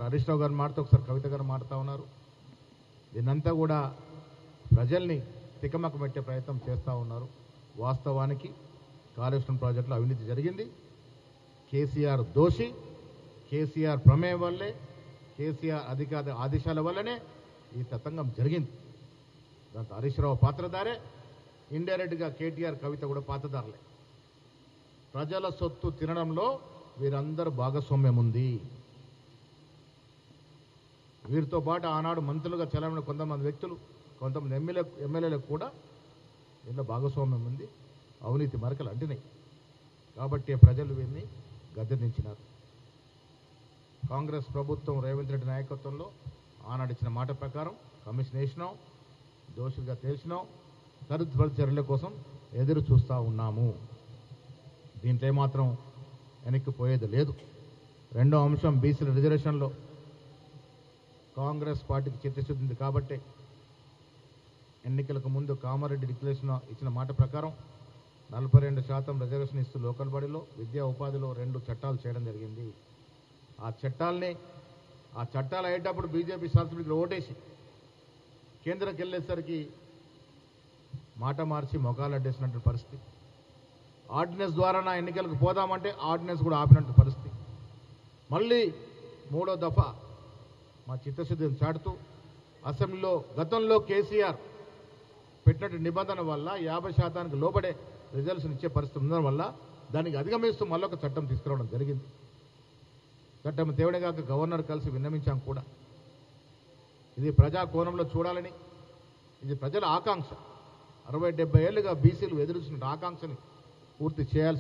ఒకసారి హరీష్ రావు గారు మాట్లాడుతూ ఒకసారి కవిత గారు మాట్లాడుతూ ఉన్నారు. దీన్నంతా కూడా ప్రజల్ని తికమక పెట్టే ప్రయత్నం చేస్తూ ఉన్నారు. వాస్తవానికి కాళేశ్వరం ప్రాజెక్టులో అవినీతి జరిగింది. కేసీఆర్ దోషి. కేసీఆర్ ప్రమేయం వల్లే, కేసీఆర్ అధికార ఆదేశాల వల్లనే ఈ తతంగం జరిగింది. దాంతో హరీష్ రావు పాత్రధారే, ఇండైరెక్ట్గా కేటీఆర్ కవిత కూడా పాత్రధారులే. ప్రజల సొత్తు తినడంలో వీరందరూ భాగస్వామ్యం ఉంది. వీరితో పాటు ఆనాడు మంత్రులుగా చలామణి కొంతమంది వ్యక్తులు, కొంతమంది ఎమ్మెల్యేలకు కూడా దీనిలో భాగస్వామ్యం ఉంది. అవినీతి మరకలు అంటినాయి. కాబట్టి ప్రజలు వీరిని గద్దెదించినారు. కాంగ్రెస్ ప్రభుత్వం రేవంత్ రెడ్డి నాయకత్వంలో ఆనాడు ఇచ్చిన మాట ప్రకారం కమిషన్ వేసినాం, దోషులుగా తేల్చినాం, తదుపరి చర్యల కోసం ఎదురు చూస్తూ ఉన్నాము. దీంట్లో ఏమాత్రం వెనక్కిపోయేది లేదు. రెండో అంశం బీసీల రిజర్వేషన్లో కాంగ్రెస్ పార్టీకి చిత్తశుద్ధి ఉంది కాబట్టి ఎన్నికలకు ముందు కామారెడ్డి డిక్లరేషన్ ఇచ్చిన మాట ప్రకారం 42% రిజర్వేషన్ ఇస్తూ లోకల్ బాడీలో, విద్యా ఉపాధిలో 2 చట్టాలు చేయడం జరిగింది. ఆ చట్టాలు అయ్యేటప్పుడు బీజేపీ శాసనసభ్యులు ఓటేసి కేంద్రంకి వెళ్ళేసరికి మాట మార్చి మొగాలు అడ్డేసినటువంటి పరిస్థితి. ఆర్డినెన్స్ ద్వారా నా ఎన్నికలకు పోదామంటే ఆర్డినెన్స్ కూడా ఆపినట్టు పరిస్థితి. మళ్ళీ 3వ దఫా మా చిత్తశుద్ధిని చాటుతూ అసెంబ్లీలో గతంలో కేసీఆర్ పెట్టినట్టు నిబంధన వల్ల 50% లోబడే రిజర్వేషన్ ఇచ్చే పరిస్థితి ఉండడం వల్ల దానికి అధిగమిస్తూ మళ్ళొక చట్టం తీసుకురావడం జరిగింది. చట్టం తేవడేగాక గవర్నర్ కలిసి విన్నవించాం కూడా. ఇది ప్రజా కోణంలో చూడాలని, ఇది ప్రజల ఆకాంక్ష. 60-70 ఏళ్లుగా బీసీలు ఎదురుస్తున్న ఆకాంక్షని పూర్తి చేయాల్సి